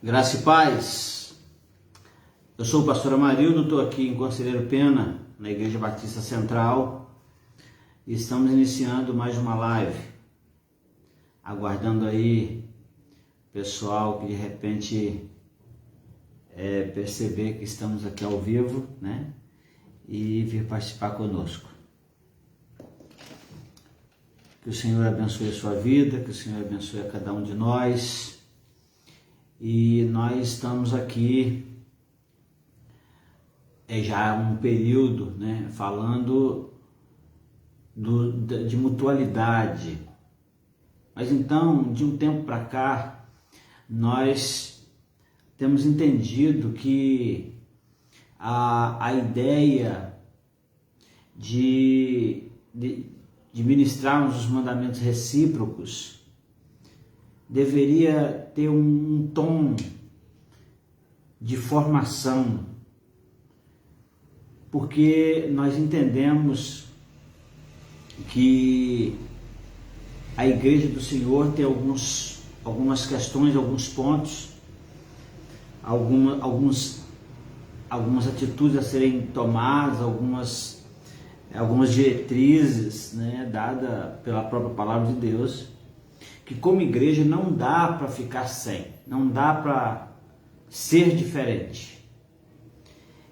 Graça e paz. Eu sou o pastor Amarildo, estou aqui em Conselheiro Pena, na Igreja Batista Central, e estamos iniciando mais uma live, aguardando aí pessoal que de repente perceber que estamos aqui ao vivo, né? E vir participar conosco. Que o Senhor abençoe a sua vida, que o Senhor abençoe a cada um de nós. E nós estamos aqui já há um período, né, falando de mutualidade. Mas então, de um tempo para cá, nós temos entendido que a ideia de ministrarmos os mandamentos recíprocos deveria ter um tom de formação, porque nós entendemos que a Igreja do Senhor tem algumas questões, alguns pontos, algumas atitudes a serem tomadas, algumas diretrizes, né, dadas pela própria Palavra de Deus, que como igreja não dá para ficar sem, não dá para ser diferente.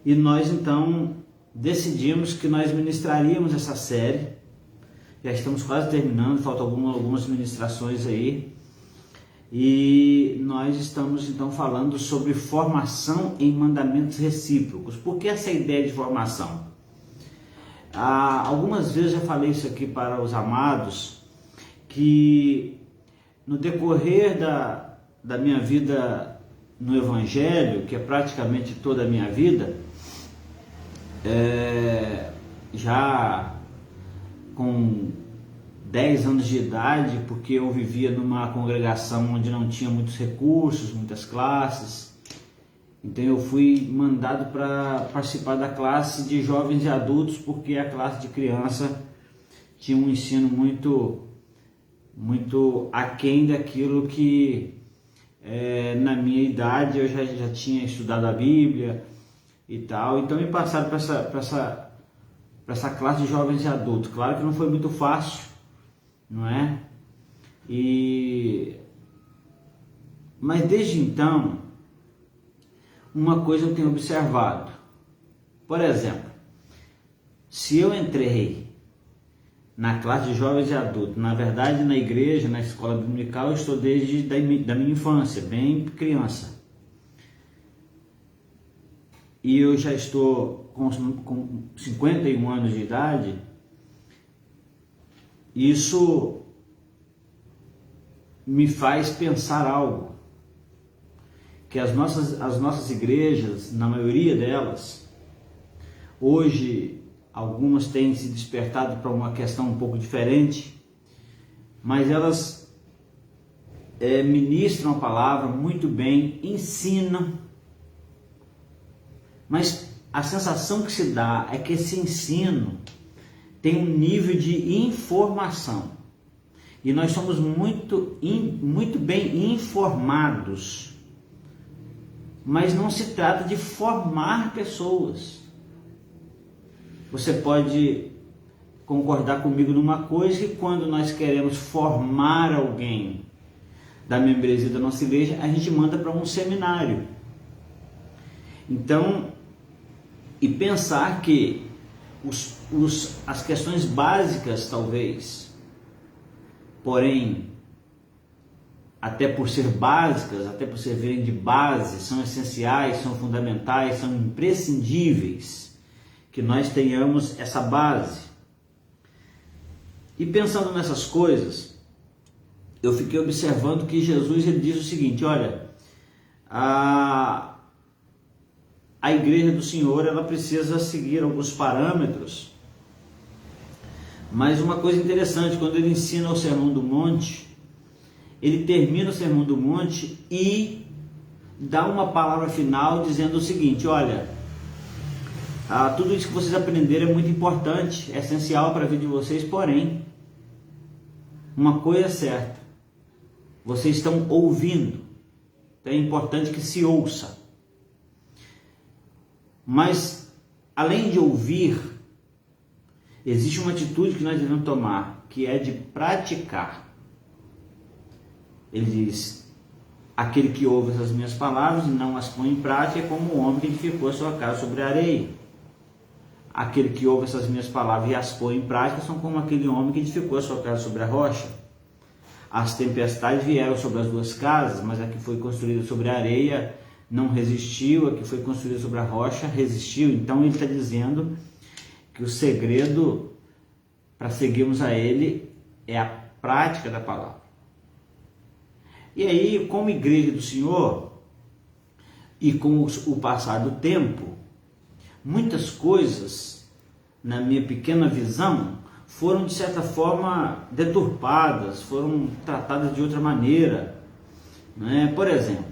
E nós então decidimos que nós ministraríamos essa série, já estamos quase terminando, faltam algumas ministrações aí, e nós estamos então falando sobre formação em mandamentos recíprocos. Por que essa ideia de formação? Algumas vezes eu falei isso aqui para os amados, que no decorrer da minha vida no Evangelho, que é praticamente toda a minha vida, já com 10 anos de idade, porque eu vivia numa congregação onde não tinha muitos recursos, muitas classes, então eu fui mandado para participar da classe de jovens e adultos, porque a classe de criança tinha um ensino muito aquém daquilo que na minha idade eu já tinha estudado a Bíblia e tal. Então me passaram para essa classe de jovens e adultos. Claro que não foi muito fácil, não é? Mas desde então, uma coisa eu tenho observado. Por exemplo, se eu entrei na classe de jovens e adultos, na verdade na igreja, na escola dominical, eu estou desde da minha infância, bem criança. E eu já estou com 51 anos de idade. Isso me faz pensar algo, que as nossas igrejas, na maioria delas, hoje algumas têm se despertado para uma questão um pouco diferente, mas elas ministram a palavra muito bem, ensinam, mas a sensação que se dá é que esse ensino tem um nível de informação, e nós somos muito bem informados, mas não se trata de formar pessoas. Você pode concordar comigo numa coisa, que quando nós queremos formar alguém da membresia da nossa igreja, a gente manda para um seminário. Então, e pensar que as questões básicas, talvez, porém, até por ser básicas, até por serem de base, são essenciais, são fundamentais, são imprescindíveis, que nós tenhamos essa base. E pensando nessas coisas, eu fiquei observando que Jesus ele diz o seguinte: olha, a igreja do Senhor, ela precisa seguir alguns parâmetros, mas uma coisa interessante, quando ele ensina o Sermão do Monte, ele termina o Sermão do Monte e dá uma palavra final dizendo o seguinte: olha, tudo isso que vocês aprenderam é muito importante, é essencial para a vida de vocês, porém, uma coisa é certa, vocês estão ouvindo, Então é importante que se ouça. Mas, além de ouvir, existe uma atitude que nós devemos tomar, que é de praticar. Ele diz: aquele que ouve essas minhas palavras e não as põe em prática é como o homem que edificou a sua casa sobre a areia. Aquele que ouve essas minhas palavras e as põe em prática são como aquele homem que edificou a sua casa sobre a rocha. As tempestades vieram sobre as duas casas, mas a que foi construída sobre a areia não resistiu, a que foi construída sobre a rocha resistiu. Então ele está dizendo que o segredo para seguirmos a ele é a prática da palavra. E aí, como igreja do Senhor, e com o passar do tempo, muitas coisas, na minha pequena visão, foram de certa forma deturpadas, foram tratadas de outra maneira, né? Por exemplo,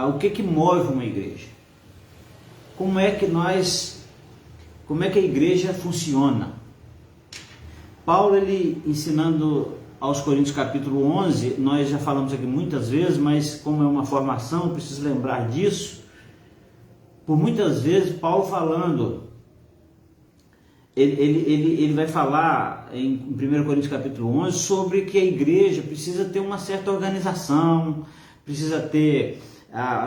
o que move uma igreja? Como é que a igreja funciona? Paulo, ele ensinando aos Coríntios capítulo 11, nós já falamos aqui muitas vezes, mas como é uma formação, eu preciso lembrar disso. Por muitas vezes, Paulo falando, ele vai falar em 1 Coríntios capítulo 11 sobre que a igreja precisa ter uma certa organização, precisa ter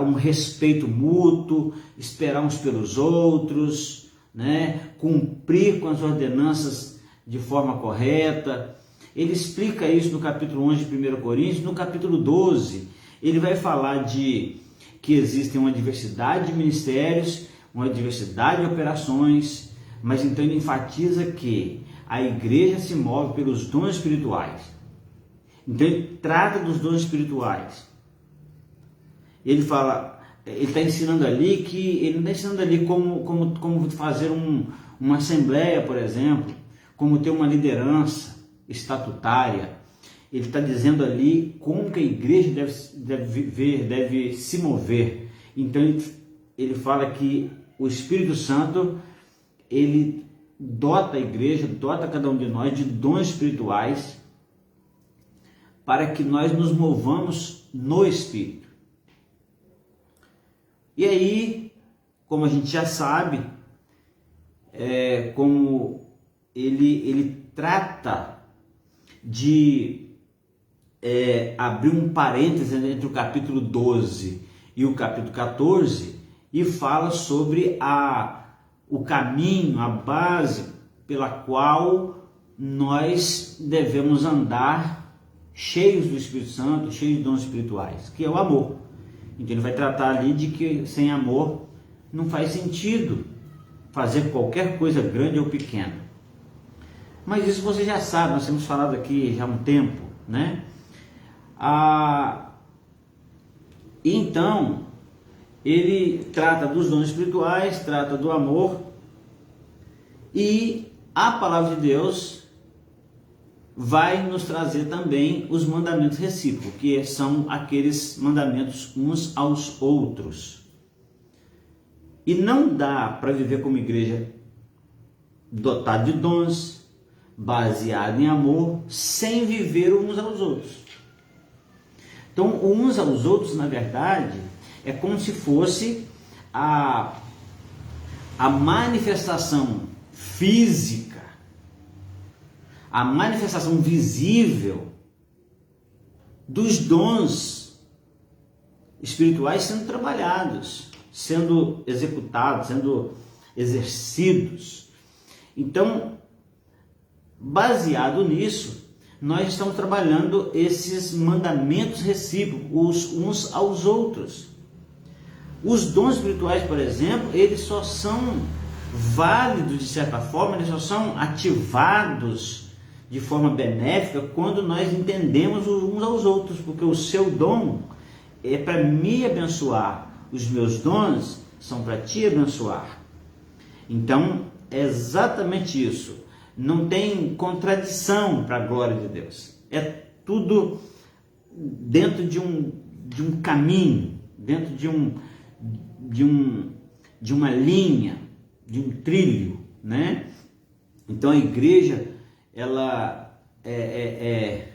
um respeito mútuo, esperar uns pelos outros, né? Cumprir com as ordenanças de forma correta. Ele explica isso no capítulo 11 de 1 Coríntios. No capítulo 12, ele vai falar de que existe uma diversidade de ministérios, uma diversidade de operações, mas então ele enfatiza que a igreja se move pelos dons espirituais. Então ele trata dos dons espirituais. Ele fala, ele está ensinando ali que, ele não está ensinando ali como fazer uma assembleia, por exemplo, como ter uma liderança estatutária. Ele está dizendo ali como que a igreja deve viver, deve se mover. Então ele fala que o Espírito Santo, ele dota a igreja, dota cada um de nós de dons espirituais para que nós nos movamos no Espírito. E aí, como a gente já sabe, como ele trata de abrir um parêntese entre o capítulo 12 e o capítulo 14 e fala sobre o caminho, a base pela qual nós devemos andar cheios do Espírito Santo, cheios de dons espirituais, que é o amor. Então ele vai tratar ali de que sem amor não faz sentido fazer qualquer coisa grande ou pequena. Mas isso você já sabe, nós temos falado aqui já há um tempo, né? Então, ele trata dos dons espirituais, trata do amor, e a palavra de Deus vai nos trazer também os mandamentos recíprocos, que são aqueles mandamentos uns aos outros. E não dá para viver como igreja dotada de dons, baseado em amor, sem viver uns aos outros. Então, uns aos outros, na verdade, é como se fosse a manifestação física, a manifestação visível dos dons espirituais sendo trabalhados, sendo executados, sendo exercidos. Então, baseado nisso, nós estamos trabalhando esses mandamentos recíprocos uns aos outros. Os dons espirituais, por exemplo, eles só são válidos de certa forma, eles só são ativados de forma benéfica quando nós entendemos uns aos outros, porque o seu dom é para me abençoar, os meus dons são para te abençoar. Então, é exatamente isso. Não tem contradição para a glória de Deus. É tudo dentro de um caminho, dentro de uma linha, de um trilho, né? Então a igreja, ela é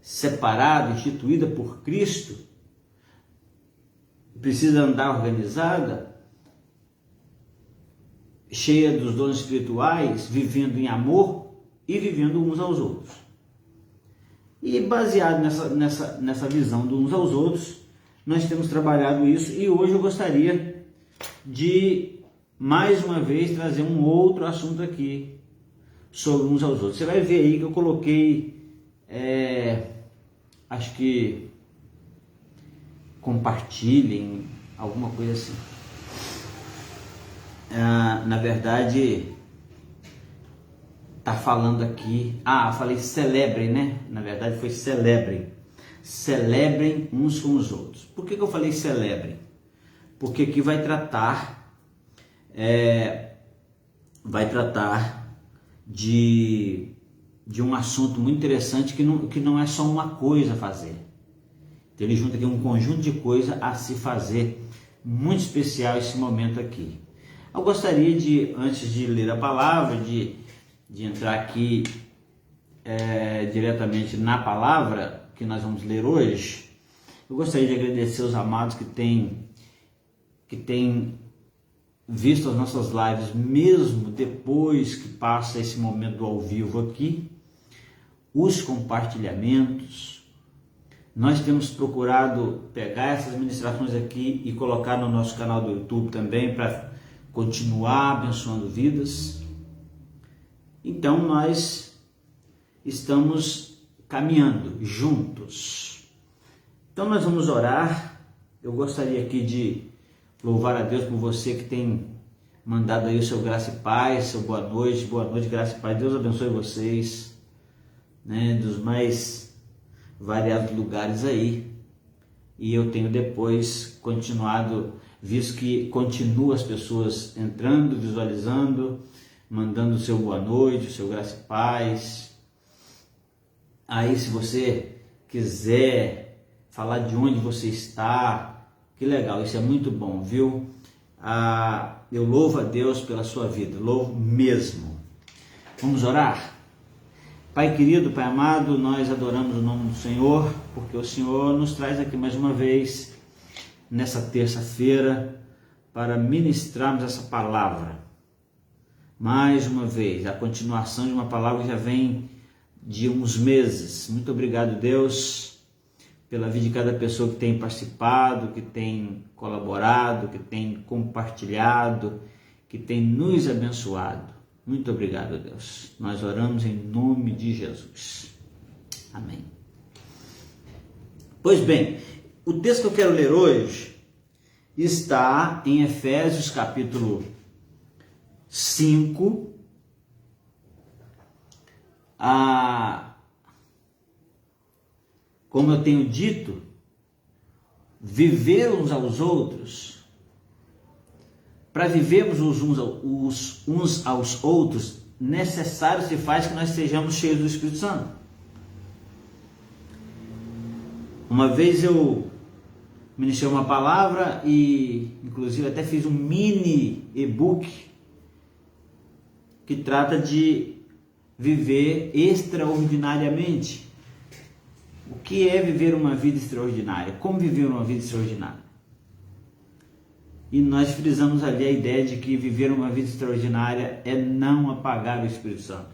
separada, instituída por Cristo, precisa andar organizada, cheia dos dons espirituais, vivendo em amor e vivendo uns aos outros. E baseado nessa visão de uns aos outros, nós temos trabalhado isso, e hoje eu gostaria de, mais uma vez, trazer um outro assunto aqui, sobre uns aos outros. Você vai ver aí que eu coloquei, acho que compartilhem, alguma coisa assim. Na verdade, tá falando aqui, eu falei celebrem, né? Na verdade foi celebrem. Celebrem uns com os outros. Por que eu falei celebrem? Porque aqui vai tratar de um assunto muito interessante que não é só uma coisa a fazer. Então ele junta aqui um conjunto de coisas a se fazer, muito especial esse momento aqui. Eu gostaria de, antes de ler a palavra, de entrar aqui diretamente na palavra que nós vamos ler hoje, eu gostaria de agradecer os amados que têm visto as nossas lives, mesmo depois que passa esse momento do ao vivo aqui, os compartilhamentos. Nós temos procurado pegar essas ministrações aqui e colocar no nosso canal do YouTube também, para continuar abençoando vidas. Então nós estamos caminhando juntos. Então nós vamos orar. Eu gostaria aqui de louvar a Deus por você que tem mandado aí o seu graça e paz, seu boa noite, graça e paz. Deus abençoe vocês, né, dos mais variados lugares aí. E eu tenho depois continuado, visto que continua as pessoas entrando, visualizando, mandando o seu boa noite, o seu graça e paz. Aí, se você quiser falar de onde você está, que legal, isso é muito bom, viu? Eu louvo a Deus pela sua vida, louvo mesmo. Vamos orar? Pai querido, Pai amado, nós adoramos o nome do Senhor, porque o Senhor nos traz aqui mais uma vez, nessa terça-feira, para ministrarmos essa palavra. Mais uma vez, a continuação de uma palavra que já vem de uns meses. Muito obrigado, Deus, pela vida de cada pessoa que tem participado, que tem colaborado, que tem compartilhado, que tem nos abençoado. Muito obrigado, Deus. Nós oramos em nome de Jesus. Amém. Pois bem, o texto que eu quero ler hoje está em Efésios capítulo 5, como eu tenho dito, viver uns aos outros, para vivermos uns aos outros, necessário se faz que nós sejamos cheios do Espírito Santo. Uma vez eu ministrei uma palavra e inclusive até fiz um mini e-book que trata de viver extraordinariamente. O que é viver uma vida extraordinária? Como viver uma vida extraordinária? E nós frisamos ali a ideia de que viver uma vida extraordinária é não apagar o Espírito Santo.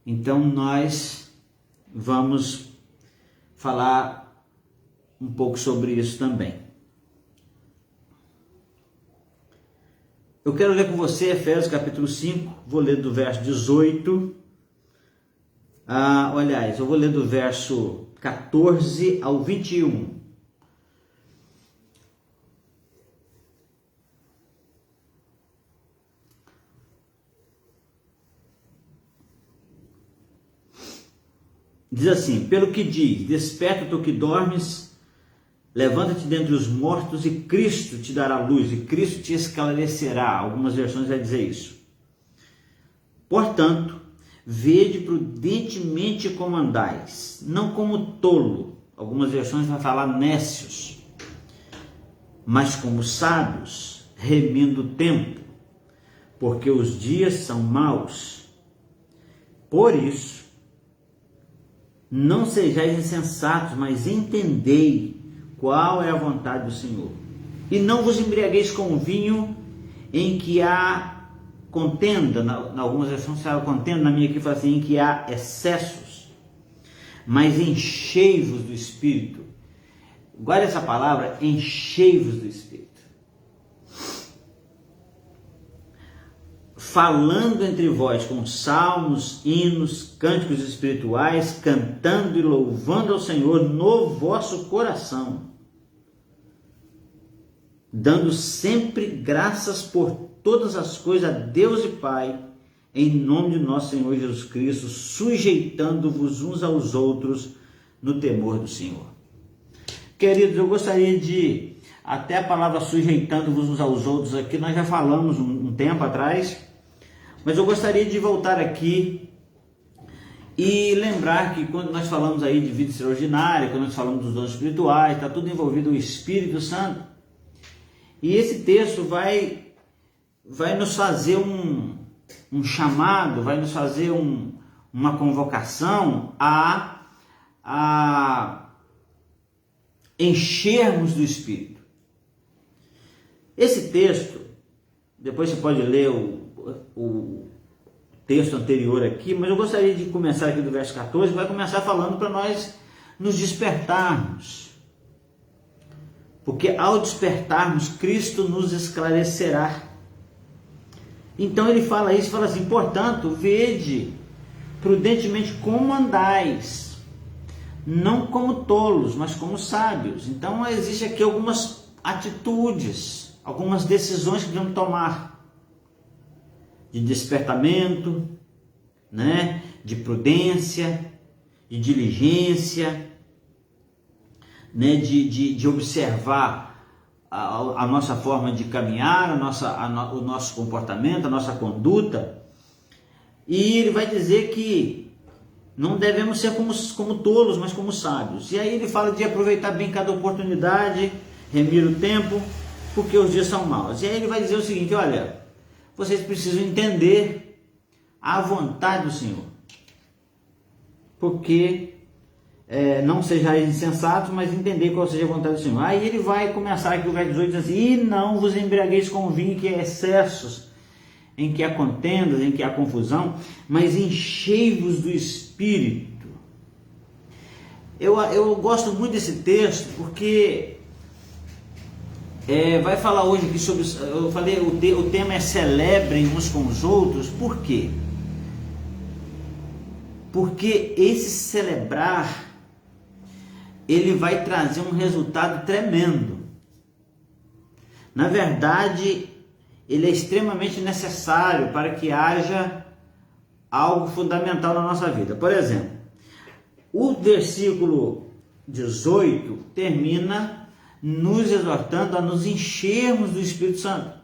Então nós vamos falar um pouco sobre isso também. Eu quero ler com você Efésios capítulo 5, vou ler do verso 18. Aliás, eu vou ler do verso 14 ao 21. Diz assim: pelo que diz, desperta tu que dormes, levanta-te dentre os mortos e Cristo te dará luz, e Cristo te esclarecerá. Algumas versões vai dizer isso. Portanto, vede prudentemente como andais, não como tolo. Algumas versões vai falar nécios, mas como sábios, remindo o tempo, porque os dias são maus. Por isso, não sejais insensatos, mas entendei qual é a vontade do Senhor. E não vos embriagueis com vinho em que há contenda, na algumas versões fala contenda, na minha aqui fala assim, em que há excessos, mas enchei-vos do Espírito. Guarde essa palavra, enchei-vos do Espírito. Falando entre vós com salmos, hinos, cânticos espirituais, cantando e louvando ao Senhor no vosso coração, dando sempre graças por todas as coisas a Deus e Pai, em nome de nosso Senhor Jesus Cristo, sujeitando-vos uns aos outros no temor do Senhor. Queridos, eu gostaria de, até a palavra sujeitando-vos uns aos outros aqui, nós já falamos um tempo atrás, mas eu gostaria de voltar aqui e lembrar que quando nós falamos aí de vida extraordinária, quando nós falamos dos dons espirituais, está tudo envolvido o Espírito Santo. E esse texto vai nos fazer um chamado, vai nos fazer uma convocação a enchermos do Espírito. Esse texto, depois você pode ler o texto anterior aqui, mas eu gostaria de começar aqui do verso 14, vai começar falando para nós nos despertarmos. Porque ao despertarmos, Cristo nos esclarecerá. Então ele fala isso, fala assim, portanto, vede prudentemente como andais, não como tolos, mas como sábios. Então existe aqui algumas atitudes, algumas decisões que devemos tomar, de despertamento, né? De prudência, de diligência, né? de observar a nossa forma de caminhar, o nosso comportamento, a nossa conduta. E ele vai dizer que não devemos ser como tolos, mas como sábios. E aí ele fala de aproveitar bem cada oportunidade, remir o tempo, porque os dias são maus. E aí ele vai dizer o seguinte, olha, vocês precisam entender a vontade do Senhor. Porque não sejais insensatos, mas entender qual seja a vontade do Senhor. Aí ele vai começar aqui o verso 18, diz assim, e não vos embriagueis com vinho que é excessos, em que há contendas, em que há confusão, mas enchei-vos do Espírito. Eu gosto muito desse texto, porque vai falar hoje aqui sobre, eu falei, o tema é celebrem uns com os outros. Por quê? Porque esse celebrar, ele vai trazer um resultado tremendo. Na verdade, ele é extremamente necessário para que haja algo fundamental na nossa vida. Por exemplo, o versículo 18 termina nos exortando a nos enchermos do Espírito Santo.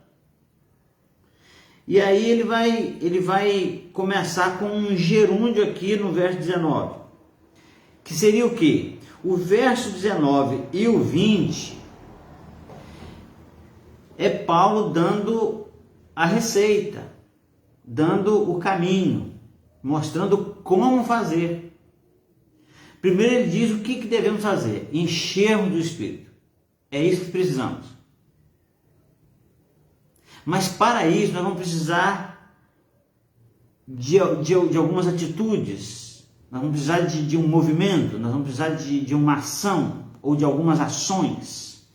E aí ele vai começar com um gerúndio aqui no verso 19, que seria o quê? O verso 19 e o 20 é Paulo dando a receita, dando o caminho, mostrando como fazer. Primeiro ele diz o que devemos fazer: enchermos do Espírito. É isso que precisamos. Mas para isso nós vamos precisar de algumas atitudes, nós vamos precisar de um movimento, nós vamos precisar de uma ação ou de algumas ações.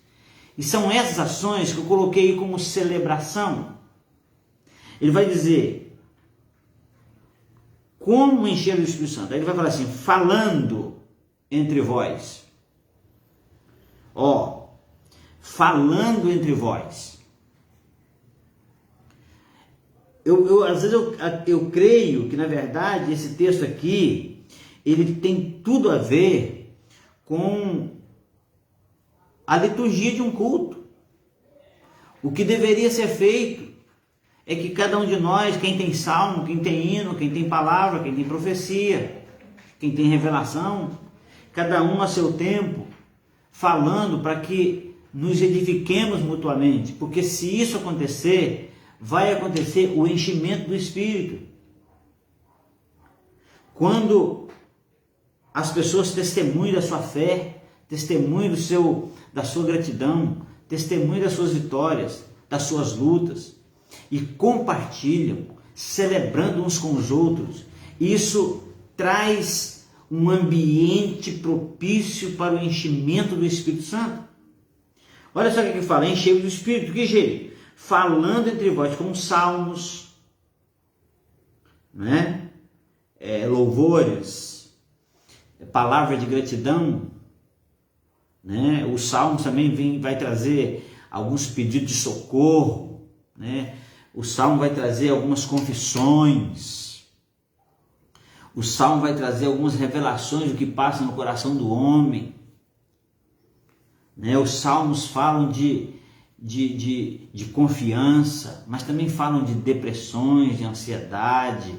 E são essas ações que eu coloquei como celebração. Ele vai dizer como encher o Espírito Santo. Aí ele vai falar assim, falando entre vós. Falando entre vós. Às vezes eu creio que, na verdade, esse texto aqui, ele tem tudo a ver com a liturgia de um culto. O que deveria ser feito é que cada um de nós, quem tem salmo, quem tem hino, quem tem palavra, quem tem profecia, quem tem revelação, cada um a seu tempo, falando para que nos edifiquemos mutuamente, porque se isso acontecer, vai acontecer o enchimento do Espírito. Quando as pessoas testemunham da sua fé, testemunho da sua gratidão, testemunho das suas vitórias, das suas lutas, e compartilham, celebrando uns com os outros. Isso traz um ambiente propício para o enchimento do Espírito Santo. Olha só o que fala, enchei do Espírito, que jeito? Falando entre vós com salmos, né? Louvores, palavra de gratidão, né? Os salmos também vai trazer alguns pedidos de socorro, né? O salmo vai trazer algumas confissões, o salmo vai trazer algumas revelações do que passa no coração do homem, né? Os salmos falam de confiança, mas também falam de depressões, de ansiedade,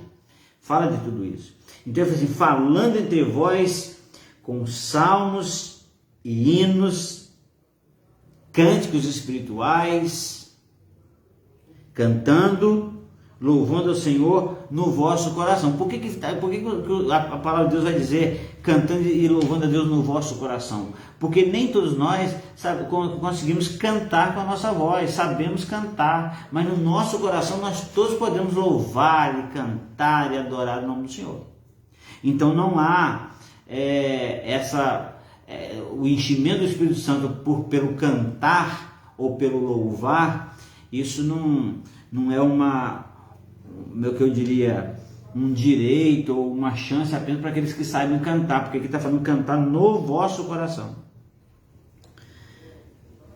fala de tudo isso. Então eu falei assim, falando entre vós com salmos e hinos, cânticos espirituais, cantando, louvando ao Senhor no vosso coração. Por que a palavra de Deus vai dizer cantando e louvando a Deus no vosso coração? Porque nem todos nós conseguimos cantar com a nossa voz, sabemos cantar, mas no nosso coração nós todos podemos louvar e cantar e adorar o nome do Senhor. Então não há o enchimento do Espírito Santo pelo cantar ou pelo louvar. Isso não é um direito ou uma chance apenas para aqueles que saibam cantar, porque aqui está falando cantar no vosso coração.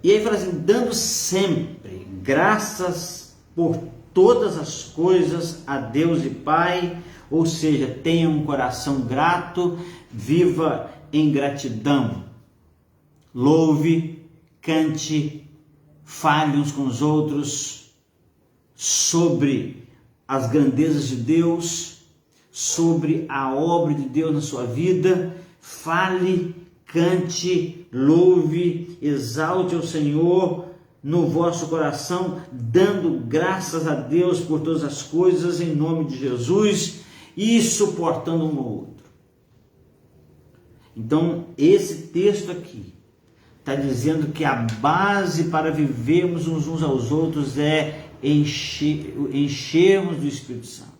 E aí fala assim, dando sempre graças por todas as coisas a Deus e Pai, ou seja, tenha um coração grato, viva em gratidão, louve, cante, fale uns com os outros sobre as grandezas de Deus, sobre a obra de Deus na sua vida, fale, cante, louve, exalte ao Senhor no vosso coração, dando graças a Deus por todas as coisas em nome de Jesus e suportando um ao outro. Então, esse texto aqui está dizendo que a base para vivermos uns aos outros é enchermos do Espírito Santo.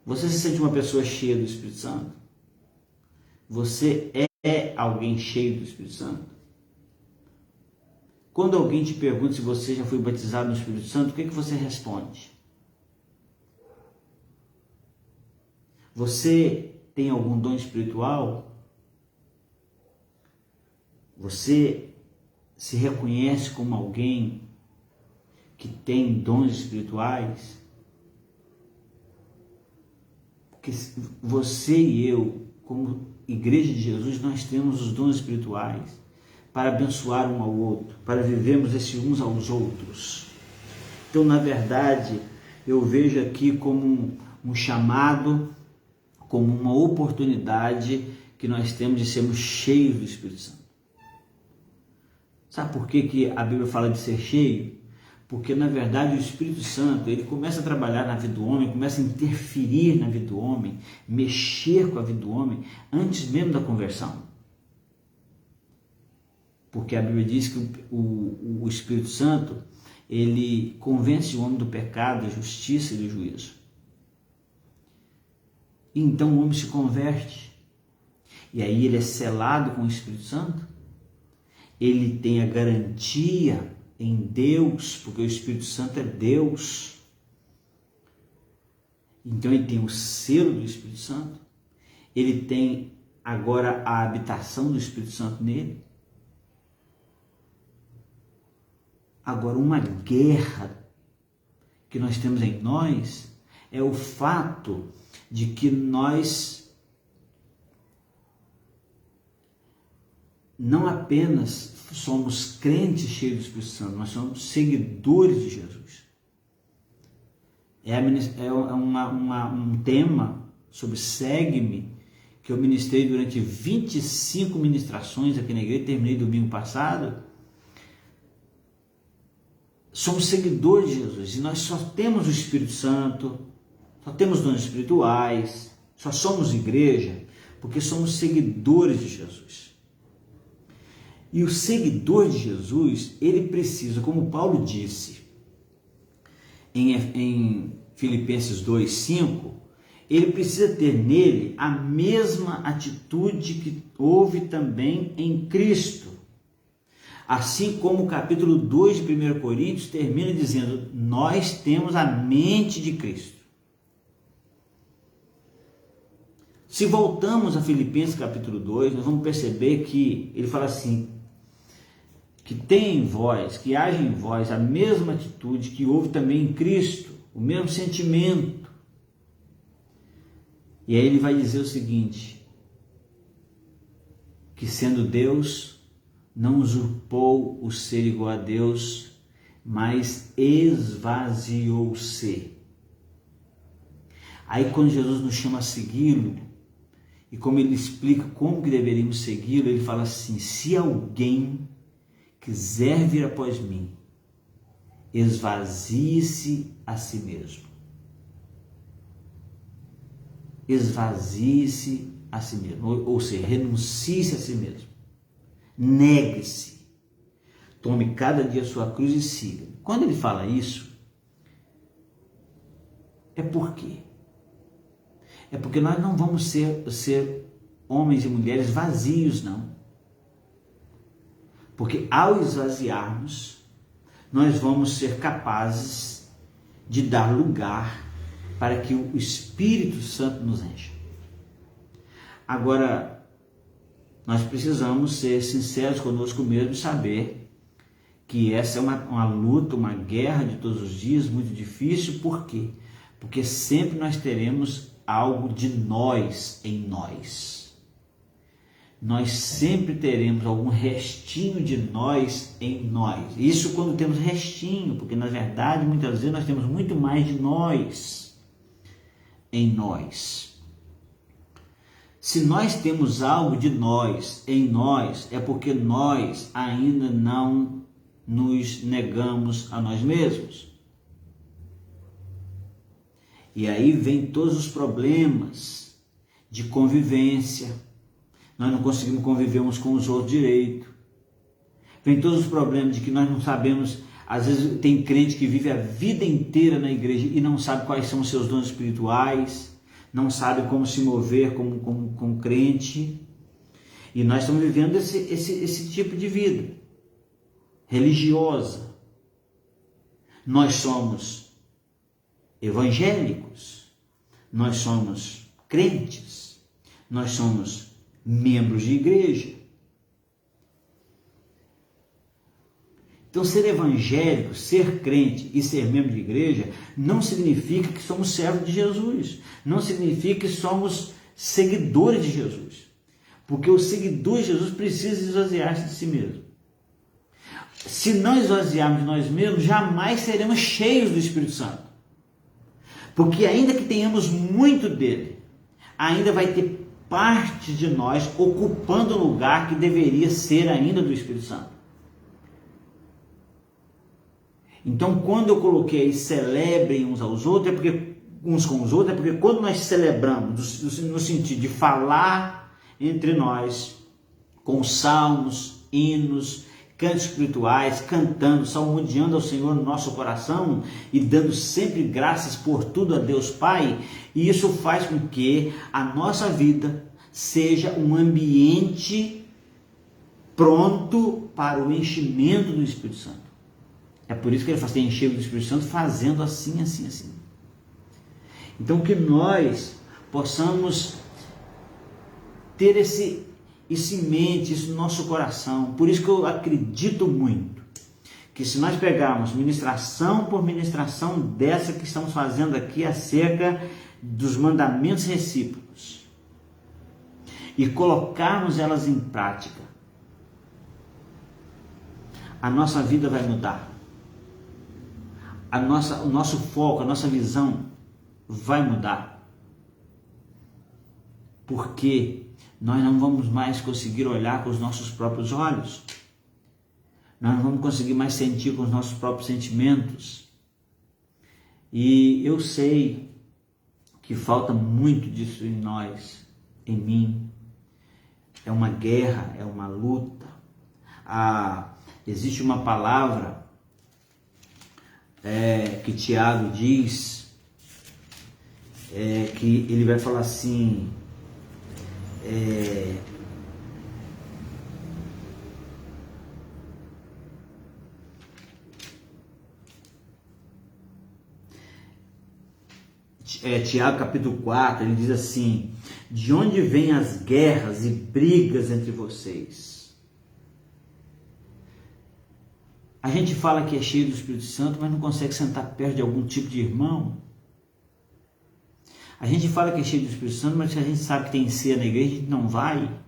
Você se sente uma pessoa cheia do Espírito Santo? Você é alguém cheio do Espírito Santo? Quando alguém te pergunta se você já foi batizado no Espírito Santo, o que você responde? Você tem algum dom espiritual? Você se reconhece como alguém que tem dons espirituais? Porque você e eu, como Igreja de Jesus, nós temos os dons espirituais para abençoar um ao outro, para vivermos esses uns aos outros. Então, na verdade, eu vejo aqui como um chamado, como uma oportunidade que nós temos de sermos cheios do Espírito Santo. Sabe por que a Bíblia fala de ser cheio? Porque, na verdade, o Espírito Santo, ele começa a trabalhar na vida do homem, começa a interferir na vida do homem, mexer com a vida do homem, antes mesmo da conversão. Porque a Bíblia diz que o Espírito Santo, ele convence o homem do pecado, da justiça e do juízo. E então o homem se converte. E aí ele é selado com o Espírito Santo. Ele tem a garantia em Deus, porque o Espírito Santo é Deus. Então ele tem o selo do Espírito Santo. Ele tem agora a habitação do Espírito Santo nele. Agora, uma guerra que nós temos em nós é o fato de que nós não apenas somos crentes cheios do Espírito Santo, nós somos seguidores de Jesus. Um tema sobre segue-me que eu ministrei durante 25 ministrações aqui na igreja, terminei domingo passado. Somos seguidores de Jesus e nós só temos o Espírito Santo, só temos dons espirituais, Só somos igreja porque somos seguidores de Jesus. E o seguidor de Jesus, ele precisa, como Paulo disse em Filipenses 2:5, ele precisa ter nele a mesma atitude que houve também em Cristo. Assim como o capítulo 2 de 1 Coríntios termina dizendo, nós temos a mente de Cristo. Se voltamos a Filipenses capítulo 2, nós vamos perceber que ele fala assim, que tem em vós, que age em vós a mesma atitude que houve também em Cristo, o mesmo sentimento. E aí ele vai dizer o seguinte, que sendo Deus, não usurpou o ser igual a Deus, mas esvaziou-se. Aí quando Jesus nos chama a segui-lo, e como ele explica como que deveríamos segui-lo, ele fala assim, se alguém quiser vir após mim, esvazie-se a si mesmo. Esvazie-se a si mesmo, ou seja, renuncie-se a si mesmo. Negue-se. Tome cada dia a sua cruz e siga. Quando ele fala isso, é por quê? É porque nós não vamos ser homens e mulheres vazios, não. Porque ao esvaziarmos, nós vamos ser capazes de dar lugar para que o Espírito Santo nos encha. Agora, nós precisamos ser sinceros conosco mesmo e saber que essa é uma luta, uma guerra de todos os dias, muito difícil. Por quê? Porque sempre nós teremos algo de nós em nós. Nós sempre teremos algum restinho de nós em nós. Isso quando temos restinho, porque na verdade muitas vezes nós temos muito mais de nós em nós. Se nós temos algo de nós em nós, é porque nós ainda não nos negamos a nós mesmos. E aí vem todos os problemas de convivência. Nós não conseguimos conviver uns com os outros direito. Vem todos os problemas de que nós não sabemos. Às vezes tem crente que vive a vida inteira na igreja e não sabe quais são os seus dons espirituais, não sabe como se mover como crente. E nós estamos vivendo esse tipo de vida religiosa. Nós somos evangélicos, nós somos crentes, nós somos membros de igreja. Então, ser evangélico, ser crente e ser membro de igreja não significa que somos servos de Jesus, não significa que somos seguidores de Jesus, porque o seguidor de Jesus precisa esvaziar-se de si mesmo. Se não esvaziarmos de nós mesmos, jamais seremos cheios do Espírito Santo. Porque ainda que tenhamos muito dele, ainda vai ter parte de nós ocupando o lugar que deveria ser ainda do Espírito Santo. Então, quando eu coloquei celebrem uns aos outros, uns com os outros, é porque quando nós celebramos, no sentido de falar entre nós, com salmos, hinos, cantos espirituais, cantando, salmodiando ao Senhor no nosso coração e dando sempre graças por tudo a Deus Pai, e isso faz com que a nossa vida seja um ambiente pronto para o enchimento do Espírito Santo. É por isso que ele fala assim, encher do Espírito Santo fazendo assim, assim, assim. Então que nós possamos ter isso em mente, isso no nosso coração. Por isso que eu acredito muito que se nós pegarmos ministração por ministração dessa que estamos fazendo aqui acerca dos mandamentos recíprocos e colocarmos elas em prática, a nossa vida vai mudar. O nosso foco, a nossa visão vai mudar. Porque nós não vamos mais conseguir olhar com os nossos próprios olhos. Nós não vamos conseguir mais sentir com os nossos próprios sentimentos. E eu sei que falta muito disso em nós, em mim. É uma guerra, é uma luta. Existe uma palavra que Tiago diz, que ele vai falar assim, Tiago capítulo 4, ele diz assim: de onde vêm as guerras e brigas entre vocês? A gente fala que é cheio do Espírito Santo, mas não consegue sentar perto de algum tipo de irmão. A gente fala que é cheio do Espírito Santo, mas se a gente sabe que tem ceia na igreja, a gente não vai.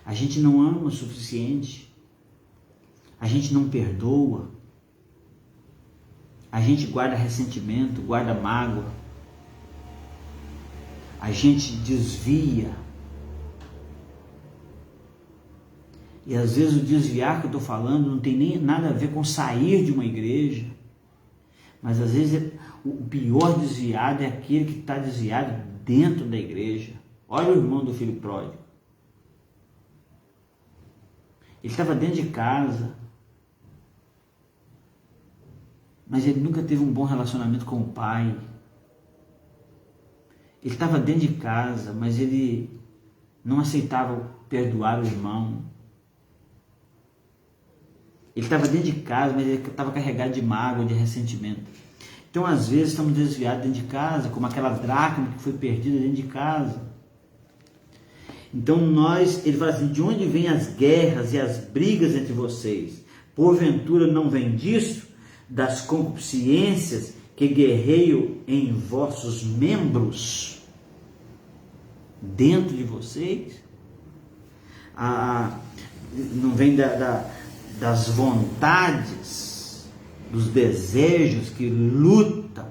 A gente não ama o suficiente. A gente não perdoa. A gente guarda ressentimento, guarda mágoa. A gente desvia. E às vezes o desviar que eu estou falando não tem nem nada a ver com sair de uma igreja. Mas às vezes o pior desviado é aquele que está desviado dentro da igreja. Olha o irmão do filho pródigo. Ele estava dentro de casa, mas ele nunca teve um bom relacionamento com o pai. Ele estava dentro de casa, mas ele não aceitava perdoar o irmão. Ele estava dentro de casa, mas ele estava carregado de mágoa, de ressentimento. Então, às vezes, estamos desviados dentro de casa, como aquela dracma que foi perdida dentro de casa. Então, ele fala assim, de onde vêm as guerras e as brigas entre vocês? Porventura não vem disso? Das concupiscências que guerreiam em vossos membros? Dentro de vocês? Não vem das vontades, dos desejos que lutam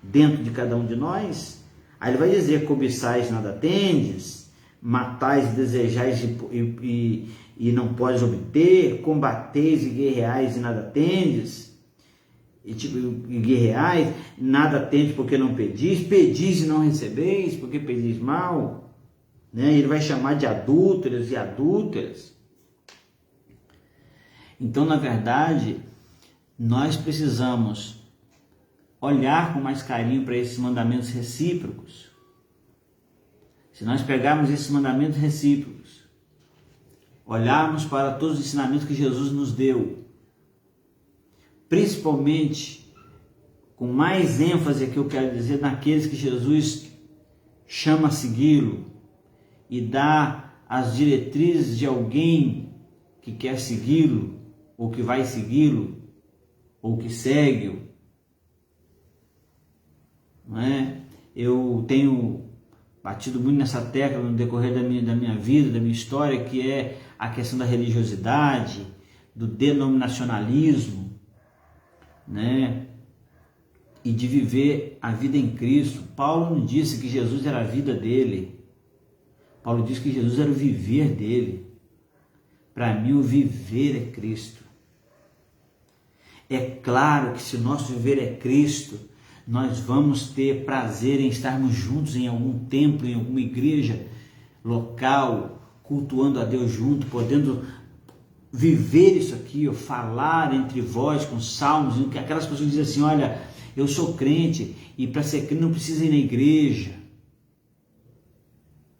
dentro de cada um de nós? Aí ele vai dizer, cobiçais nada tendes, matais e desejais e não podes obter, combateis e guerreais e nada tendes, e guerreais, nada tendes porque não pedis, pedis e não recebeis, porque pedis mal, né? Ele vai chamar de adúlteros e adúlteras. Então, na verdade, nós precisamos olhar com mais carinho para esses mandamentos recíprocos. Se nós pegarmos esses mandamentos recíprocos, olharmos para todos os ensinamentos que Jesus nos deu, principalmente, com mais ênfase que eu quero dizer, naqueles que Jesus chama a segui-lo e dá as diretrizes de alguém que quer segui-lo, ou que vai segui-lo, ou que segue-o, não é? Eu tenho batido muito nessa tecla no decorrer da minha vida, da minha história, que é a questão da religiosidade, do denominacionalismo, né? E de viver a vida em Cristo. Paulo não disse que Jesus era a vida dele. Paulo disse que Jesus era o viver dele. Para mim, o viver é Cristo. É claro que se o nosso viver é Cristo, nós vamos ter prazer em estarmos juntos em algum templo, em alguma igreja local, cultuando a Deus junto, podendo viver isso aqui, falar entre vós com salmos, aquelas pessoas dizem assim, olha, eu sou crente e para ser crente não precisa ir na igreja,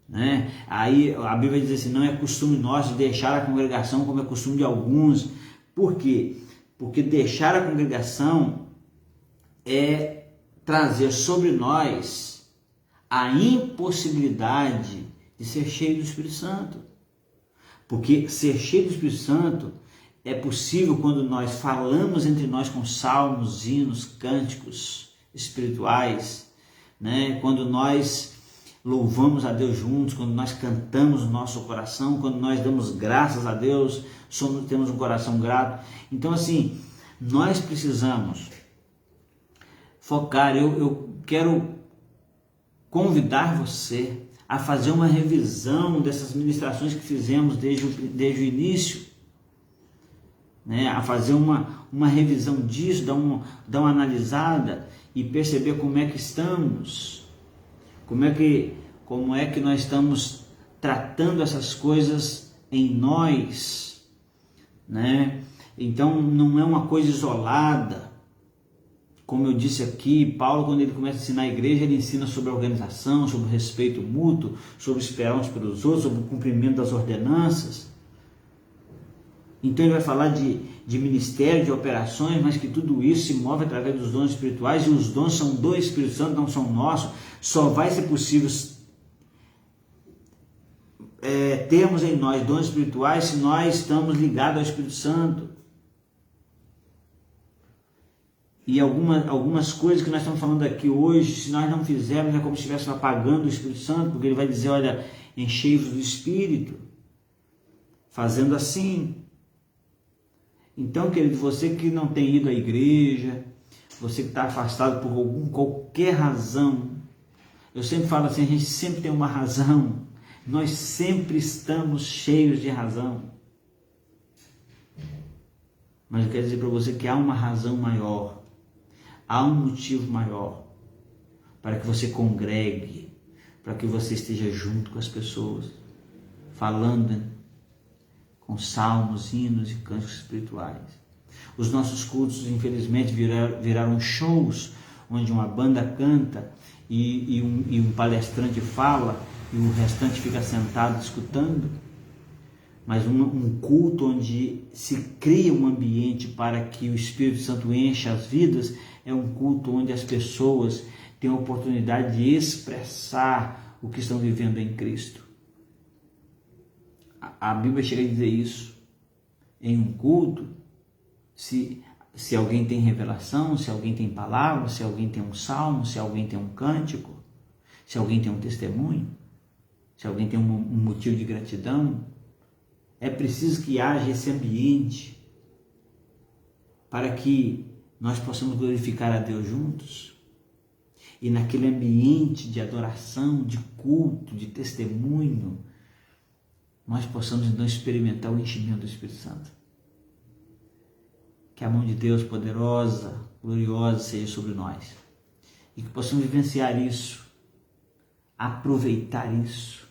né? Aí a Bíblia diz assim, não é costume nosso deixar a congregação como é costume de alguns. Por quê? Porque deixar a congregação é trazer sobre nós a impossibilidade de ser cheio do Espírito Santo. Porque ser cheio do Espírito Santo é possível quando nós falamos entre nós com salmos, hinos, cânticos espirituais, né? Quando nós louvamos a Deus juntos, quando nós cantamos o nosso coração, quando nós damos graças a Deus, temos um coração grato. Então, assim, nós precisamos focar. Eu quero convidar você a fazer uma revisão dessas ministrações que fizemos desde o início, né, a fazer uma revisão disso, dar uma analisada e perceber como é que estamos, como é que nós estamos tratando essas coisas em nós, né? Então não é uma coisa isolada. Como eu disse aqui, Paulo, quando ele começa a ensinar a igreja, ele ensina sobre a organização, sobre o respeito mútuo, sobre esperar uns pelos outros, sobre o cumprimento das ordenanças. Então ele vai falar de ministério, de operações, mas que tudo isso se move através dos dons espirituais, e os dons são do Espírito Santo, não são nossos. Só vai ser possível termos em nós dons espirituais se nós estamos ligados ao Espírito Santo. E algumas coisas que nós estamos falando aqui hoje, se nós não fizermos, é como se estivéssemos apagando o Espírito Santo, porque ele vai dizer, olha, enchei-vos do Espírito, fazendo assim. Então, querido, você que não tem ido à igreja, você que está afastado por qualquer razão, eu sempre falo assim, a gente sempre tem uma razão, nós sempre estamos cheios de razão. Mas eu quero dizer para você que há uma razão maior, há um motivo maior para que você congregue, para que você esteja junto com as pessoas, falando com salmos, hinos e cânticos espirituais. Os nossos cultos, infelizmente, viraram shows, onde uma banda canta e um palestrante fala e o restante fica sentado escutando. Mas um culto onde se cria um ambiente para que o Espírito Santo encha as vidas, é um culto onde as pessoas têm a oportunidade de expressar o que estão vivendo em Cristo. A Bíblia chega a dizer isso. Em um culto, se alguém tem revelação, se alguém tem palavra, se alguém tem um salmo, se alguém tem um cântico, se alguém tem um testemunho, se alguém tem um motivo de gratidão, é preciso que haja esse ambiente para que nós possamos glorificar a Deus juntos. E naquele ambiente de adoração, de culto, de testemunho, nós possamos então experimentar o enchimento do Espírito Santo. Que a mão de Deus poderosa, gloriosa seja sobre nós. E que possamos vivenciar isso, aproveitar isso.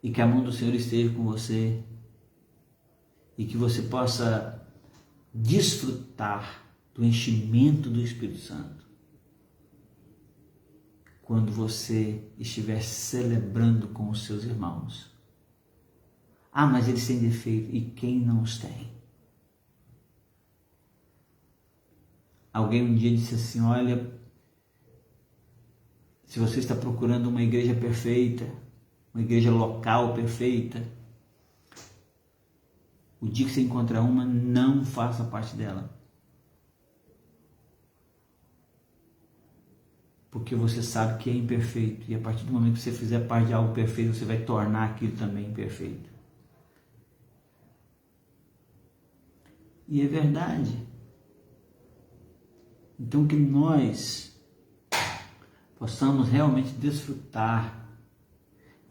E que a mão do Senhor esteja com você. E que você possa desfrutar do enchimento do Espírito Santo quando você estiver celebrando com os seus irmãos. Ah, mas eles têm defeito. E quem não os tem? Alguém um dia disse assim, olha, se você está procurando uma igreja perfeita, uma igreja local perfeita, o dia que você encontrar uma, não faça parte dela. Porque você sabe que é imperfeito. E a partir do momento que você fizer parte de algo perfeito, você vai tornar aquilo também imperfeito. E é verdade. Então que nós possamos realmente desfrutar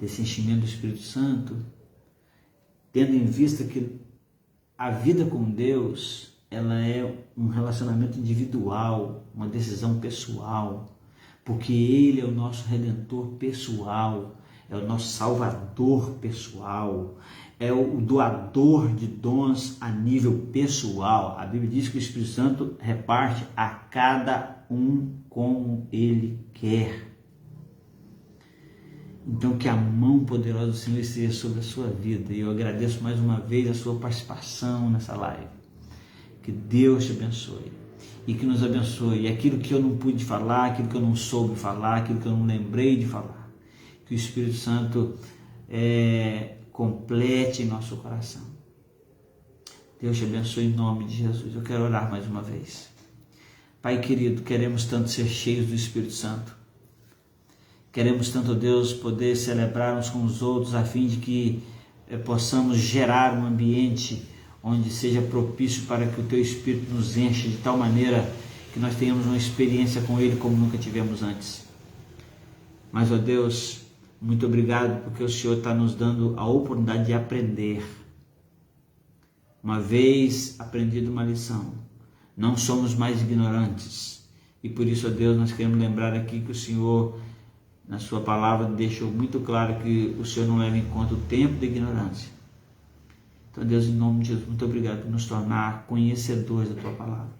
desse enchimento do Espírito Santo, tendo em vista que a vida com Deus, ela é um relacionamento individual, uma decisão pessoal, porque Ele é o nosso Redentor pessoal, é o nosso Salvador pessoal, é o doador de dons a nível pessoal. A Bíblia diz que o Espírito Santo reparte a cada um como Ele quer. Então que a mão poderosa do Senhor esteja sobre a sua vida. E eu agradeço mais uma vez a sua participação nessa live. Que Deus te abençoe. E que nos abençoe. E aquilo que eu não pude falar, aquilo que eu não soube falar, aquilo que eu não lembrei de falar, que o Espírito Santo complete em nosso coração. Deus te abençoe em nome de Jesus. Eu quero orar mais uma vez. Pai querido, queremos tanto ser cheios do Espírito Santo. Queremos tanto, Deus, poder celebrar uns com os outros, a fim de que possamos gerar um ambiente onde seja propício para que o Teu Espírito nos encha de tal maneira que nós tenhamos uma experiência com Ele como nunca tivemos antes. Mas, ó Deus, muito obrigado porque o Senhor está nos dando a oportunidade de aprender. uma vez aprendido uma lição, não somos mais ignorantes. E por isso, ó Deus, nós queremos lembrar aqui que o Senhor, na sua palavra, deixou muito claro que o Senhor não leva em conta o tempo da ignorância. Então, Deus, em nome de Jesus, muito obrigado por nos tornar conhecedores da tua palavra.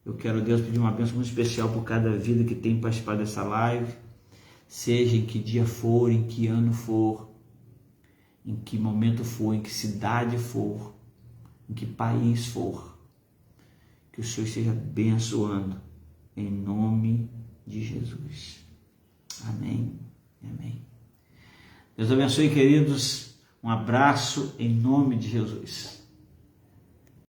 Eu quero, Deus, pedir uma bênção muito especial por cada vida que tem participado dessa live, seja em que dia for, em que ano for, em que momento for, em que cidade for, em que país for, que o Senhor esteja abençoando, em nome de Jesus. Amém. Amém. Deus abençoe, queridos. Um abraço em nome de Jesus.